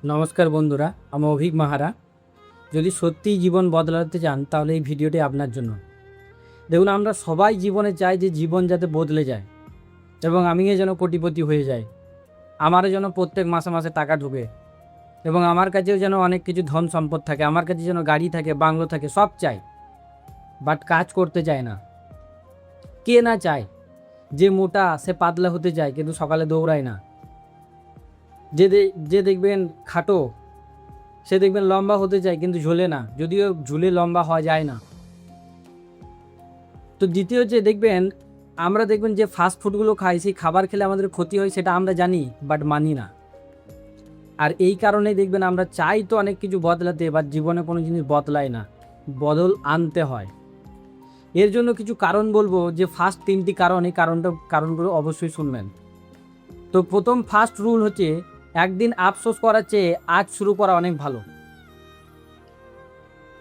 নমস্কার বন্ধুরা, আমি অভিক মাহারা। যদি সত্যিই জীবন বদলাতে চান তাহলে এই ভিডিওটি আপনার জন্য। দেখুন, আমরা সবাই জীবনে চাই যে জীবন যাতে বদলে যায় এবং আমিও যেন কোটিপতি হয়ে যায়, আমারও যেন প্রত্যেক মাসে মাসে টাকা ঢোকে এবং আমার কাছেও যেন অনেক কিছু ধন সম্পদ থাকে, আমার কাছে যেন গাড়ি থাকে, বাংলো থাকে, সব চাই। বাট কাজ করতে চায় না। কে না চায়? যে মোটা সে পাতলা হতে চায় কিন্তু সকালে দৌড়ায় না। যে দেখবেন খাটো সে দেখবেন লম্বা হতে চায় কিন্তু ঝুলে না, যদিও ঝুলে লম্বা হওয়া যায় না। তো দ্বিতীয় যে দেখবেন, আমরা দেখবেন যে ফাস্ট ফুডগুলো খাই, সেই খাবার খেলে আমাদের ক্ষতি হয় সেটা আমরা জানি, বাট মানি না। আর এই কারণেই দেখবেন আমরা চাই তো অনেক কিছু বদলাতে, বাট জীবনে কোনো জিনিস বদলায় না, বদল আনতে হয়। এর জন্য কিছু কারণ বলবো, যে ফার্স্ট 3টি কারণ, এই কারণগুলো অবশ্যই শুনবেন। তো প্রথম ফার্স্ট রুল হচ্ছে, একদিন আফসোস করার চেয়ে আজ শুরু করা অনেক ভালো।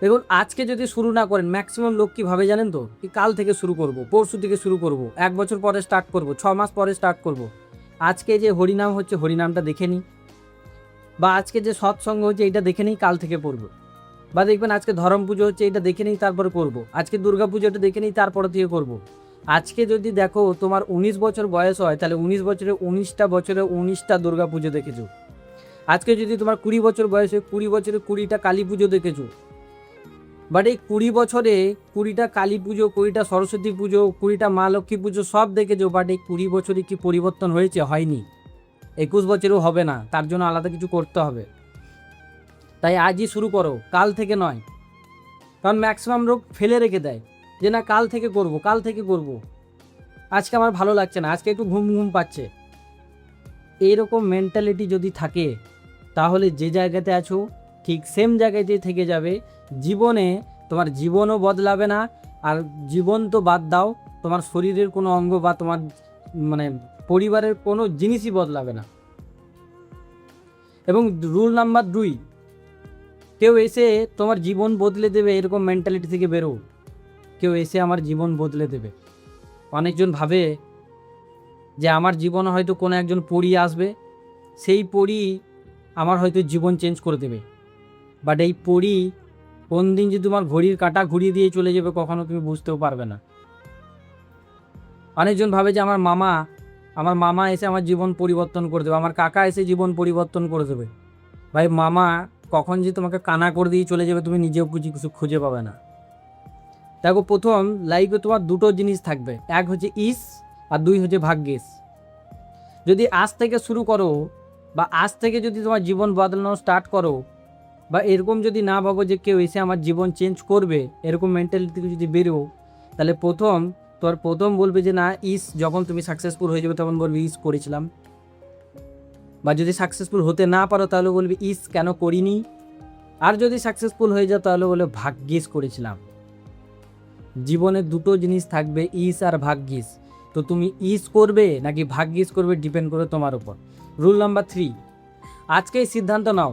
দেখুন, আজকে যদি শুরু না করেন, ম্যাক্সিমাম লোক কী ভাবে জানেন তো, কি কাল থেকে শুরু করব, পরশু থেকে শুরু করব, 1 বছর পরে স্টার্ট করব, 6 মাস পরে স্টার্ট করব। আজকে যে হরিনাম হচ্ছে হরিনামটা দেখে নিই, বা আজকে যে সৎসঙ্গ হচ্ছে এইটা দেখে নিই, কাল থেকে পড়ব। বা দেখবেন আজকে ধর্ম পুজো হচ্ছে, এইটা দেখে নিই তারপরে করব। আজকে দুর্গা পুজোটা দেখে নিই তারপরে থেকে করব। আজকে যদি দেখো তোমার 19 বছর বয়স হয়, তাহলে 19 বছরে 19টা দুর্গা পুজো দেখেছো। আজকে যদি তোমার 20 বছর বয়স হয়, 20 বছরে 20টা কালী পুজো দেখেছো। বাট এই 20 বছরে 20টা কালী পুজো, 20টা সরস্বতী পুজো, 20টা মা লক্ষ্মী পুজো সব দেখেছো, বাট এই 20 বছরে কি পরিবর্তন হয়েছে? হয়নি। 21 বছরেও হবে না, তার জন্য আলাদা কিছু করতে হবে। তাই আজই শুরু করো, কাল থেকে নয়। কারণ ম্যাক্সিমাম লোক ফেলে রেখে দেয় যে না কাল থেকে করব, কাল থেকে করব, আজকে আমার ভালো লাগছে না, আজকে একটু ঘুম ঘুম পাচ্ছে। এইরকম মেন্টালিটি যদি থাকে তাহলে যে জায়গাতে আছো ঠিক সেম জায়গাতেই থেকে যাবে। জীবনে তোমার জীবনও বদলাবে না। আর জীবন তো বাদ দাও, তোমার শরীরের কোনো অঙ্গ বা তোমার মানে পরিবারের কোনো জিনিসই বদলাবে না। এবং রুল নাম্বার 2, কেউ এসে তোমার জীবন বদলে দেবে এরকম মেন্টালিটি থেকে বেরো। কেউ এসে আমার জীবন বদলে দেবে, অনেকজন ভাবে যে আমার জীবনে হয়তো কোনো একজন পরী আসবে, সেই পরী আমার হয়তো জীবন চেঞ্জ করে দেবে। বাট এই পরী কোন দিন যে তোমার ঘড়ির কাঁটা ঘুরিয়ে দিয়ে চলে যাবে কখনো তুমি বুঝতেও পারবে না। অনেকজন ভাবে যে আমার মামা এসে আমার জীবন পরিবর্তন করে দেবে, আমার কাকা এসে জীবন পরিবর্তন করে দেবে। ভাই, মামা কখন যে তোমাকে কানা করে দিয়ে চলে যাবে তুমি নিজেও কিছু খুঁজে পাবে না। দেখো, প্রথম লাইফে তোমার দুটো জিনিস থাকবে, এক হচ্ছে ইস আর 2 হচ্ছে ভাগ্যিস। যদি আজ থেকে শুরু করো বা আজ থেকে যদি তোমার জীবন বদলানো স্টার্ট করো, বা এরকম যদি না ভাবো যে কেউ এসে আমার জীবন চেঞ্জ করবে, এরকম মেন্টালিটি থেকে যদি বেরো, তাহলে প্রথম বলবে যে না ইস, যখন তুমি সাকসেসফুল হয়ে যাবে তখন বলবে ইস করেছিলাম। বা যদি সাকসেসফুল হতে না পারো তাহলে বলবে ইস কেন করিনি। আর যদি সাকসেসফুল হয়ে যাও তাহলে বলবে ভাগ্যিস করেছিলাম। জীবনে দুটো জিনিস থাকবে, ইস আর ভাগ্যিস। তো তুমি ইস করবে নাকি ভাগ্যিস করবে ডিপেন্ড করে তোমার উপর। রুল নাম্বার 3, আজকেই সিদ্ধান্ত নাও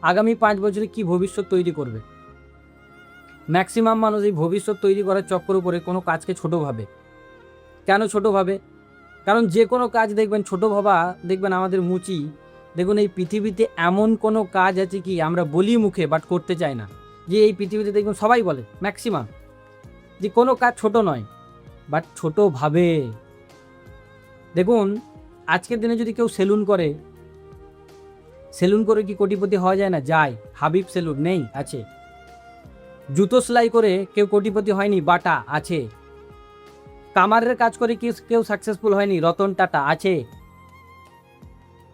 আগামী 5 বছরে কি ভবিষ্যৎ তৈরি করবে। ম্যাক্সিমাম মানুষ এই ভবিষ্যৎ তৈরি করার চক্কর উপরে কোনো কাজকে ছোটো ভাবে। কেন ছোটো ভাবে? কারণ যে কোনো কাজ দেখবেন ছোটো ভাবা, দেখবেন আমাদের মুচি। দেখুন, এই পৃথিবীতে এমন কোনো কাজ আছে কি আমরা বলি মুখে বাট করতে চাই না। যে এই পৃথিবীতে দেখবেন সবাই বলে ম্যাক্সিমাম যে কোনো কাজ ছোট নয়, বাট ছোট ভাবে। দেখুন, আজকের দিনে যদি কেউ সেলুন করে কি কোটিপতি হওয়া যায় না? যায়। হাবিব সেলুন নেই? আছে। জুতো সেলাই করে কেউ কোটিপতি হয়নি? বাটা আছে। কামারের কাজ করে কি কেউ সাকসেসফুল হয়নি? রতন টাটা আছে,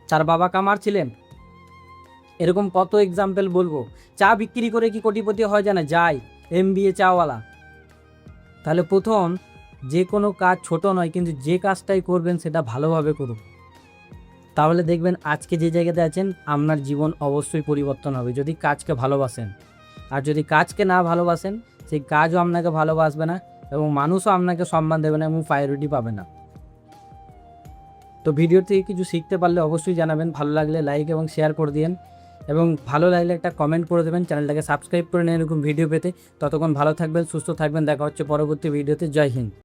তার বাবা কামার ছিলেন। এরকম কত এক্সাম্পল বলবো। চা বিক্রি করে কি কোটিপতি হয় যায় না? যায়। MBA চাওয়ালা। তাহলে প্রথম, যে কোনো কাজ ছোট নয়, কিন্তু যে কাজটাই করবেন সেটা ভালোভাবে করুন। তাহলে দেখবেন আজকে যে জায়গাতে আছেন আপনার জীবন অবশ্যই পরিবর্তন হবে, যদি কাজকে ভালোবাসেন। আর যদি কাজকে না ভালোবাসেন, সেই কাজও আপনাকে ভালোবাসবে না এবং মানুষও আপনাকে সম্মান দেবে না এবং প্রায়োরিটি পাবে না। তো ভিডিও থেকে কিছু শিখতে পারলে অবশ্যই জানাবেন, ভালো লাগলে লাইক এবং শেয়ার করে দিন, এবং ভালো লাগলে একটা কমেন্ট করে দেবেন। চ্যানেলটাকে সাবস্ক্রাইব করে নেন এরকম ভিডিও পেতে। ততক্ষণ ভালো থাকবেন, সুস্থ থাকবেন, দেখা হচ্ছে পরবর্তী ভিডিওতে। জয় হিন্দ।